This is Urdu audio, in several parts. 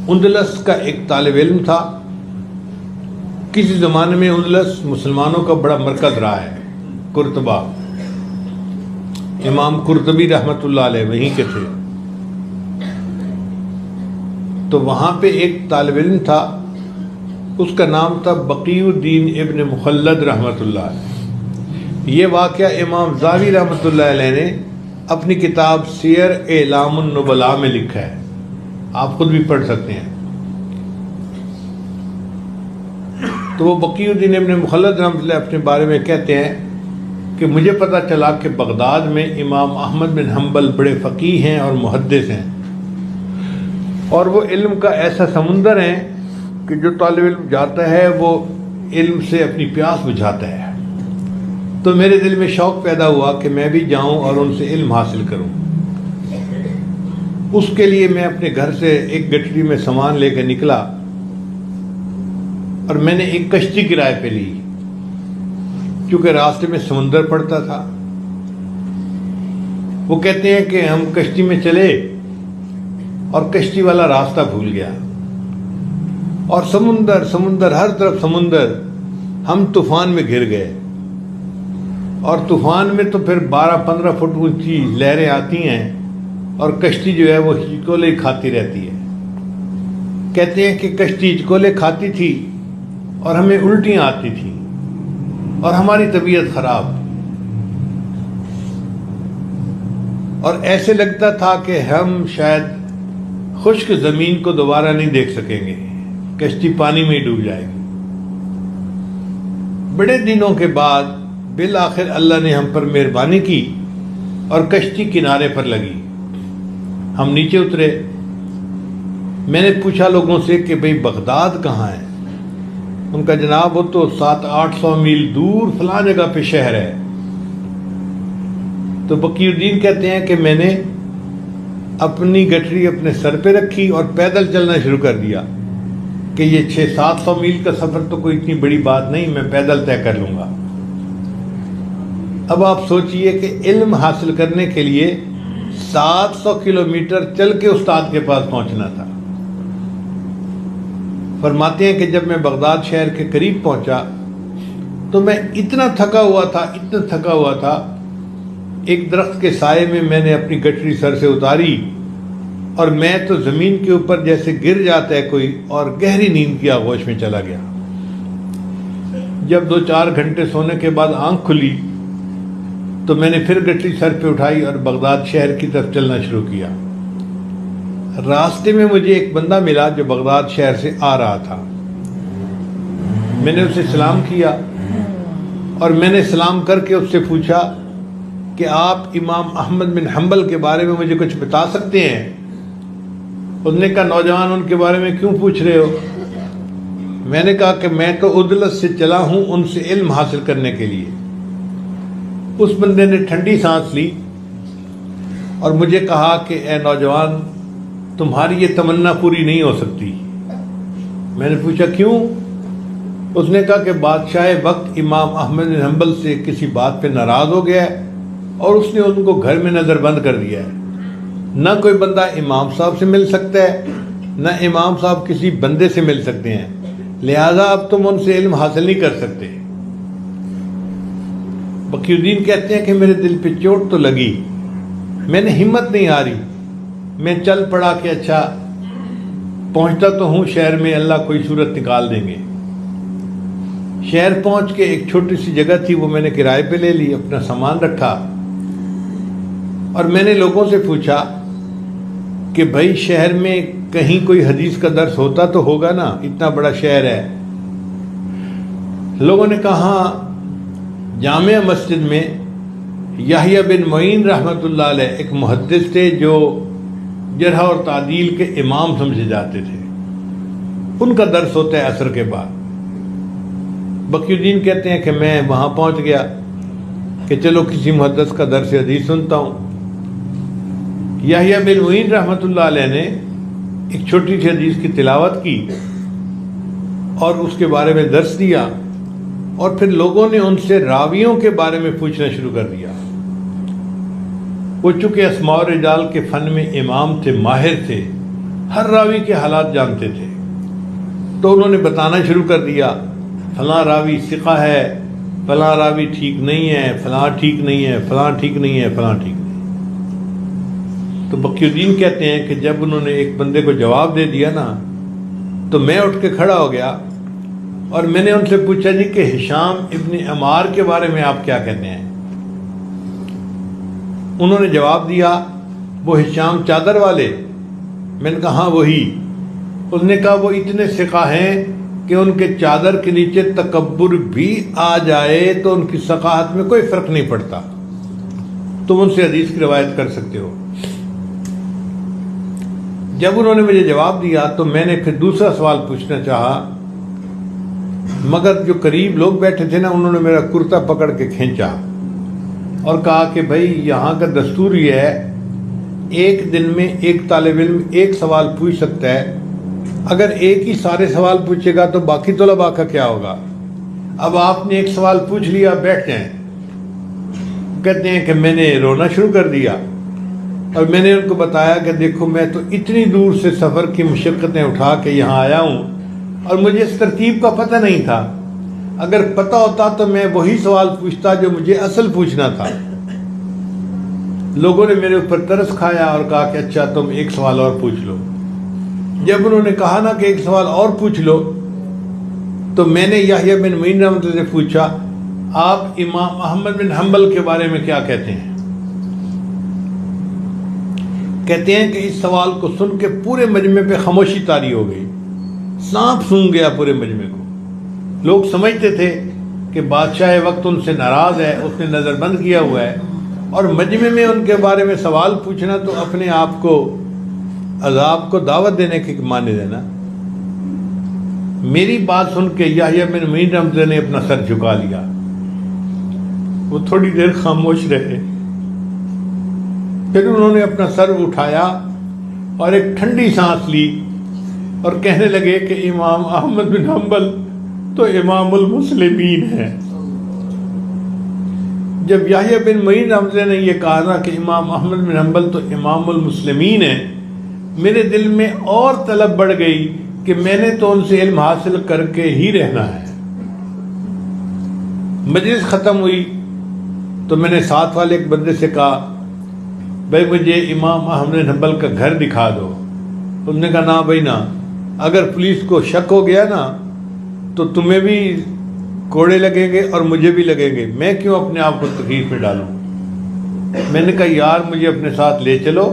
اندلس کا ایک طالب علم تھا. کسی زمانے میں اندلس مسلمانوں کا بڑا مرکز رہا ہے. قرطبہ، امام قرطبی رحمۃ اللہ علیہ وہیں کے تھے. تو وہاں پہ ایک طالب علم تھا، اس کا نام تھا بقی الدین ابن مخلد رحمۃ اللہ علیہ. یہ واقعہ امام زاوی رحمۃ اللہ علیہ نے اپنی کتاب سیر اعلام النبلاء میں لکھا ہے، آپ خود بھی پڑھ سکتے ہیں. تو وہ بقی الدین ابن مخلد رحمۃ اللہ اپنے بارے میں کہتے ہیں کہ مجھے پتہ چلا کہ بغداد میں امام احمد بن حنبل بڑے فقیہ ہیں اور محدث ہیں، اور وہ علم کا ایسا سمندر ہیں کہ جو طالب علم جاتا ہے وہ علم سے اپنی پیاس بجھاتا ہے. تو میرے دل میں شوق پیدا ہوا کہ میں بھی جاؤں اور ان سے علم حاصل کروں. اس کے لیے میں اپنے گھر سے ایک گٹری میں سامان لے کے نکلا اور میں نے ایک کشتی کرائے پہ لی، کیونکہ راستے میں سمندر پڑتا تھا. وہ کہتے ہیں کہ ہم کشتی میں چلے اور کشتی والا راستہ بھول گیا، اور سمندر ہر طرف سمندر. ہم طوفان میں گر گئے، اور طوفان میں تو پھر 12-15 فٹ اونچی لہریں آتی ہیں اور کشتی جو ہے وہ ہچکولے کھاتی رہتی ہے. کہتے ہیں کہ کشتی ہچکولے کھاتی تھی اور ہمیں الٹیاں آتی تھیں اور ہماری طبیعت خراب، اور ایسے لگتا تھا کہ ہم شاید خشک زمین کو دوبارہ نہیں دیکھ سکیں گے، کشتی پانی میں ہی ڈوب جائے گی. بڑے دنوں کے بعد بالآخر اللہ نے ہم پر مہربانی کی اور کشتی کنارے پر لگی. ہم نیچے اترے. میں نے پوچھا لوگوں سے کہ بھئی بغداد کہاں ہے؟ ان کا جناب وہ تو 700-800 میل دور فلاں جگہ پہ شہر ہے. تو بقی الدین کہتے ہیں کہ میں نے اپنی گٹری اپنے سر پہ رکھی اور پیدل چلنا شروع کر دیا کہ یہ 600-700 میل کا سفر تو کوئی اتنی بڑی بات نہیں، میں پیدل طے کر لوں گا. اب آپ سوچئے کہ علم حاصل کرنے کے لیے 700 کلومیٹر چل کے استاد کے پاس پہنچنا تھا. فرماتے ہیں کہ جب میں بغداد شہر کے قریب پہنچا تو میں اتنا تھکا ہوا تھا، ایک درخت کے سائے میں نے اپنی گٹری سر سے اتاری اور میں تو زمین کے اوپر جیسے گر جاتا ہے کوئی، اور گہری نیند کی آغوش میں چلا گیا. جب 2-4 گھنٹے سونے کے بعد آنکھ کھلی تو میں نے پھر گٹری سر پہ اٹھائی اور بغداد شہر کی طرف چلنا شروع کیا. راستے میں مجھے ایک بندہ ملا جو بغداد شہر سے آ رہا تھا. میں نے اسے سلام کیا اور میں نے سلام کر کے اس سے پوچھا کہ آپ امام احمد بن حنبل کے بارے میں مجھے کچھ بتا سکتے ہیں؟ اس نے کہا نوجوان ان کے بارے میں کیوں پوچھ رہے ہو؟ میں نے کہا کہ میں تو اندلس سے چلا ہوں ان سے علم حاصل کرنے کے لیے. اس بندے نے ٹھنڈی سانس لی اور مجھے کہا کہ اے نوجوان، تمہاری یہ تمنا پوری نہیں ہو سکتی. میں نے پوچھا کیوں؟ اس نے کہا کہ بادشاہ وقت امام احمد بن حنبل سے کسی بات پہ ناراض ہو گیا ہے اور اس نے ان کو گھر میں نظر بند کر دیا ہے. نہ کوئی بندہ امام صاحب سے مل سکتا ہے، نہ امام صاحب کسی بندے سے مل سکتے ہیں، لہذا اب تم ان سے علم حاصل نہیں کر سکتے. بقی الدین کہتے ہیں کہ میرے دل پہ چوٹ تو لگی، میں نے ہمت نہیں ہاری. میں چل پڑا کہ اچھا پہنچتا تو ہوں شہر میں، اللہ کوئی صورت نکال دیں گے. شہر پہنچ کے ایک چھوٹی سی جگہ تھی، وہ میں نے کرائے پہ لے لی، اپنا سامان رکھا اور میں نے لوگوں سے پوچھا کہ بھائی شہر میں کہیں کوئی حدیث کا درس ہوتا تو ہوگا نا، اتنا بڑا شہر ہے. لوگوں نے کہا جامع مسجد میں یحییٰ بن معین رحمۃ اللہ علیہ ایک محدث تھے جو جرح اور تعدیل کے امام سمجھے جاتے تھے، ان کا درس ہوتا ہے عصر کے بعد. بقی الدین کہتے ہیں کہ میں وہاں پہنچ گیا کہ چلو کسی محدث کا درس حدیث سنتا ہوں. یحییٰ بن معین رحمۃ اللہ علیہ نے ایک چھوٹی سی حدیث کی تلاوت کی اور اس کے بارے میں درس دیا، اور پھر لوگوں نے ان سے راویوں کے بارے میں پوچھنا شروع کر دیا. وہ چونکہ اسماء الرجال کے فن میں امام تھے، ماہر تھے، ہر راوی کے حالات جانتے تھے. تو انہوں نے بتانا شروع کر دیا فلاں راوی ثقہ ہے، فلاں راوی ٹھیک نہیں ہے، فلاں ٹھیک نہیں ہے، فلاں ٹھیک نہیں ہے، فلاں ٹھیک نہیں ہے. تو بقی الدین کہتے ہیں کہ جب انہوں نے ایک بندے کو جواب دے دیا نا تو میں اٹھ کے کھڑا ہو گیا اور میں نے ان سے پوچھا جی کہ ہشام ابن عمار کے بارے میں آپ کیا کہتے ہیں؟ انہوں نے جواب دیا وہ ہشام چادر والے. میں نے کہا ہاں وہی. اس نے کہا وہ اتنے ثقہ ہیں کہ ان کے چادر کے نیچے تکبر بھی آ جائے تو ان کی ثقافت میں کوئی فرق نہیں پڑتا، تم ان سے حدیث کی روایت کر سکتے ہو. جب انہوں نے مجھے جواب دیا تو میں نے پھر دوسرا سوال پوچھنا چاہا، مگر جو قریب لوگ بیٹھے تھے نا انہوں نے میرا کرتا پکڑ کے کھینچا اور کہا کہ بھائی یہاں کا دستور یہ ہے ایک دن میں ایک طالب علم ایک سوال پوچھ سکتا ہے، اگر ایک ہی سارے سوال پوچھے گا تو باقی طلباء کا کیا ہوگا؟ اب آپ نے ایک سوال پوچھ لیا، بیٹھ جائیں. کہتے ہیں کہ میں نے رونا شروع کر دیا اور میں نے ان کو بتایا کہ دیکھو میں تو اتنی دور سے سفر کی مشقتیں اٹھا کے یہاں آیا ہوں اور مجھے اس ترتیب کا پتہ نہیں تھا. اگر پتہ ہوتا تو میں وہی سوال پوچھتا جو مجھے اصل پوچھنا تھا. لوگوں نے میرے اوپر ترس کھایا اور کہا کہ اچھا تم ایک سوال اور پوچھ لو. جب انہوں نے کہا نا کہ ایک سوال اور پوچھ لو تو میں نے یحییٰ بن معین رحمۃ اللہ سے پوچھا آپ امام احمد بن حنبل کے بارے میں کیا کہتے ہیں؟ کہتے ہیں کہ اس سوال کو سن کے پورے مجمع پہ خاموشی طاری ہو گئی، سانپ سونگ گیا پورے مجمع کو. لوگ سمجھتے تھے کہ بادشاہ وقت ان سے ناراض ہے، اس نے نظر بند کیا ہوا ہے، اور مجمع میں ان کے بارے میں سوال پوچھنا تو اپنے آپ کو عذاب کو دعوت دینے کے معنی دینا. میری بات سن کے یحییٰ بن معین رحمۃ اللہ نے اپنا سر جھکا لیا. وہ تھوڑی دیر خاموش رہے، پھر انہوں نے اپنا سر اٹھایا اور ایک ٹھنڈی سانس لی اور کہنے لگے کہ امام احمد بن حنبل تو امام المسلمین ہے. جب یحییٰ بن معین رحمۃ اللہ نے یہ کہا نا کہ امام احمد بن حنبل تو امام المسلمین ہے، میرے دل میں اور طلب بڑھ گئی کہ میں نے تو ان سے علم حاصل کر کے ہی رہنا ہے. مجلس ختم ہوئی تو میں نے ساتھ والے ایک بندے سے کہا بھائی مجھے امام احمد بن حنبل کا گھر دکھا دو. اس نے کہا نہ بھائی نہ، اگر پولیس کو شک ہو گیا نا تو تمہیں بھی کوڑے لگیں گے اور مجھے بھی لگیں گے، میں کیوں اپنے آپ کو تکلیف میں ڈالوں. میں نے کہا یار مجھے اپنے ساتھ لے چلو،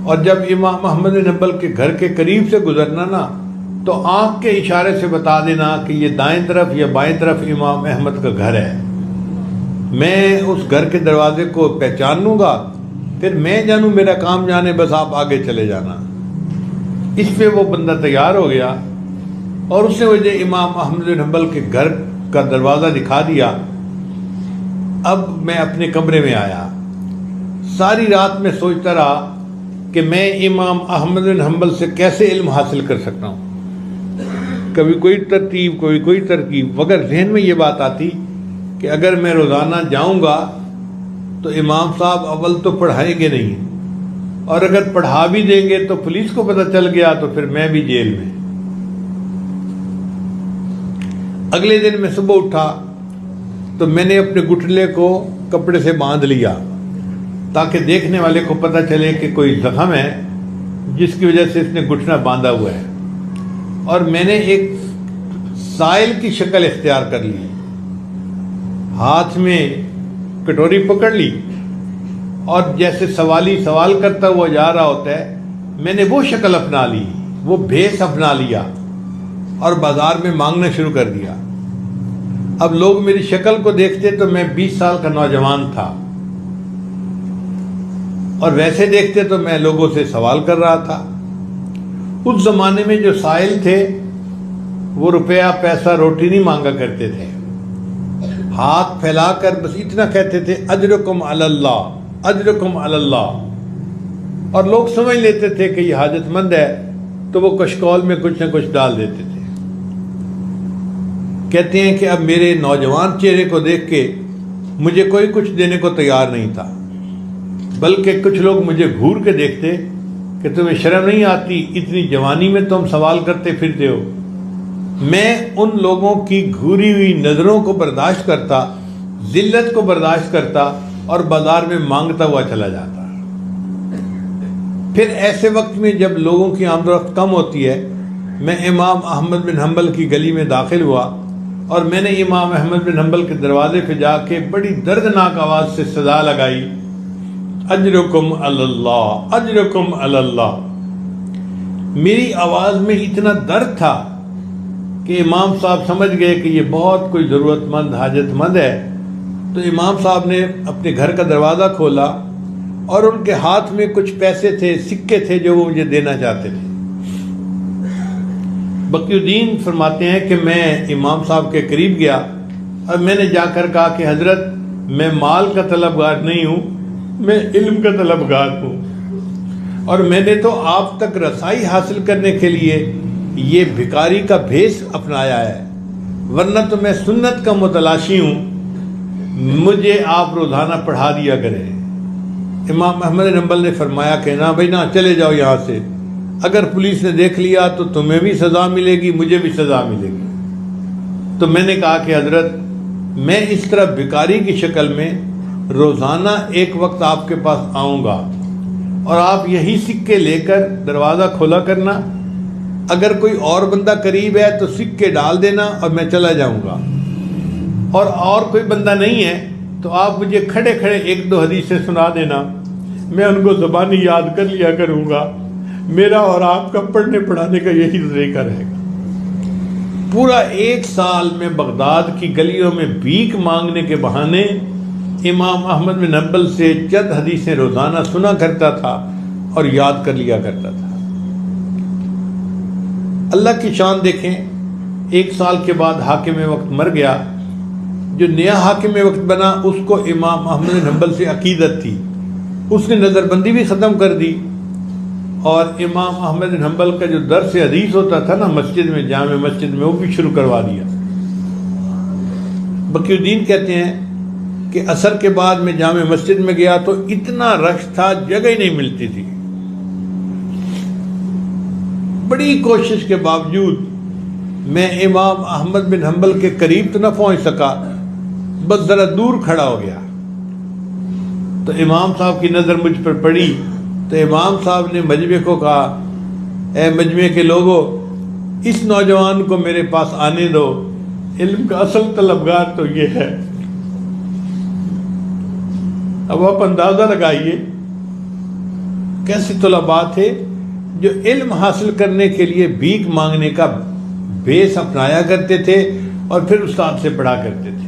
اور جب امام احمد بن حنبل کے گھر کے قریب سے گزرنا نا تو آنکھ کے اشارے سے بتا دینا کہ یہ دائیں طرف یا بائیں طرف امام احمد کا گھر ہے. میں اس گھر کے دروازے کو پہچان لوں گا، پھر میں جانوں میرا کام جانے، بس آپ آگے چلے جانا. اس پہ وہ بندہ تیار ہو گیا اور اس نے مجھے امام احمد بن حنبل کے گھر کا دروازہ دکھا دیا. اب میں اپنے کمرے میں آیا، ساری رات میں سوچتا رہا کہ میں امام احمد بن حنبل سے کیسے علم حاصل کر سکتا ہوں. کبھی کوئی ترتیب، کوئی ترکیب، مگر ذہن میں یہ بات آتی کہ اگر میں روزانہ جاؤں گا تو امام صاحب اول تو پڑھائیں گے نہیں، اور اگر پڑھا بھی دیں گے تو پولیس کو پتہ چل گیا تو پھر میں بھی جیل میں. اگلے دن میں صبح اٹھا تو میں نے اپنے گھٹنے کو کپڑے سے باندھ لیا تاکہ دیکھنے والے کو پتہ چلے کہ کوئی زخم ہے جس کی وجہ سے اس نے گھٹنا باندھا ہوا ہے. اور میں نے ایک سائل کی شکل اختیار کر لی، ہاتھ میں کٹوری پکڑ لی اور جیسے سوالی سوال کرتا ہوا جا رہا ہوتا ہے میں نے وہ شکل اپنا لی، وہ بھیس اپنا لیا اور بازار میں مانگنا شروع کر دیا. اب لوگ میری شکل کو دیکھتے تو میں 20 سال کا نوجوان تھا، اور ویسے دیکھتے تو میں لوگوں سے سوال کر رہا تھا. اس زمانے میں جو سائل تھے وہ روپیہ پیسہ روٹی نہیں مانگا کرتے تھے، ہاتھ پھیلا کر بس اتنا کہتے تھے اجرکم علی اللہ، اجرکم علی اللہ، اور لوگ سمجھ لیتے تھے کہ یہ حاجت مند ہے تو وہ کشکول میں کچھ نہ کچھ ڈال دیتے تھے. کہتے ہیں کہ اب میرے نوجوان چہرے کو دیکھ کے مجھے کوئی کچھ دینے کو تیار نہیں تھا، بلکہ کچھ لوگ مجھے گھور کے دیکھتے کہ تمہیں شرم نہیں آتی، اتنی جوانی میں تم سوال کرتے پھرتے ہو۔ میں ان لوگوں کی گھوری ہوئی نظروں کو برداشت کرتا، ذلت کو برداشت کرتا اور بازار میں مانگتا ہوا چلا جاتا۔ پھر ایسے وقت میں جب لوگوں کی آمد و رفت کم ہوتی ہے، میں امام احمد بن حنبل کی گلی میں داخل ہوا اور میں نے امام احمد بن حنبل کے دروازے پہ جا کے بڑی دردناک آواز سے صدا لگائی، اجرکم علی اللہ، اجرکم علی اللہ۔ میری آواز میں اتنا درد تھا کہ امام صاحب سمجھ گئے کہ یہ بہت کوئی ضرورت مند حاجت مند ہے۔ تو امام صاحب نے اپنے گھر کا دروازہ کھولا اور ان کے ہاتھ میں کچھ پیسے تھے، سکے تھے جو وہ مجھے دینا چاہتے تھے۔ بقی الدین فرماتے ہیں کہ میں امام صاحب کے قریب گیا اور میں نے جا کر کہا کہ حضرت، میں مال کا طلبگار نہیں ہوں، میں علم کا طلبگار ہوں، اور میں نے تو آپ تک رسائی حاصل کرنے کے لیے یہ بھکاری کا بھیس اپنایا ہے، ورنہ تو میں سنت کا متلاشی ہوں، مجھے آپ روزانہ پڑھا دیا کریں۔ امام احمد بن حنبل نے فرمایا کہ نہ بھائی نہ، چلے جاؤ یہاں سے، اگر پولیس نے دیکھ لیا تو تمہیں بھی سزا ملے گی، مجھے بھی سزا ملے گی۔ تو میں نے کہا کہ حضرت، میں اس طرح بھکاری کی شکل میں روزانہ ایک وقت آپ کے پاس آؤں گا اور آپ یہی سکے لے کر دروازہ کھولا کرنا، اگر کوئی اور بندہ قریب ہے تو سکے ڈال دینا اور میں چلا جاؤں گا، اور کوئی بندہ نہیں ہے تو آپ مجھے کھڑے کھڑے ایک دو حدیثیں سنا دینا، میں ان کو زبانی یاد کر لیا کروں گا۔ میرا اور آپ کا پڑھنے پڑھانے کا یہی طریقہ رہے گا۔ پورا 1 سال میں بغداد کی گلیوں میں بھیک مانگنے کے بہانے امام احمد بن حنبل سے چند حدیثیں روزانہ سنا کرتا تھا اور یاد کر لیا کرتا تھا۔ اللہ کی شان دیکھیں، 1 سال کے بعد حاکم وقت مر گیا۔ جو نیا حاکم وقت بنا اس کو امام احمد بن حنبل سے عقیدت تھی، اس نے نظر بندی بھی ختم کر دی، اور امام احمد بن حنبل کا جو درس حدیث ہوتا تھا نا مسجد میں، جامع مسجد میں، وہ بھی شروع کروا دیا۔ بقی الدین کہتے ہیں کہ عصر کے بعد میں جامع مسجد میں گیا تو اتنا رش تھا، جگہ ہی نہیں ملتی تھی۔ بڑی کوشش کے باوجود میں امام احمد بن حنبل کے قریب تو نہ پہنچ سکا، بس ذرا دور کھڑا ہو گیا۔ تو امام صاحب کی نظر مجھ پر پڑی تو امام صاحب نے مجمع کو کہا، اے مجمع کے لوگوں، اس نوجوان کو میرے پاس آنے دو، علم کا اصل طلبگار تو یہ ہے۔ اب آپ اندازہ لگائیے کیسے طلباء تھے جو علم حاصل کرنے کے لیے بھیک مانگنے کا بھیس اپنایا کرتے تھے اور پھر استاد سے پڑھا کرتے تھے۔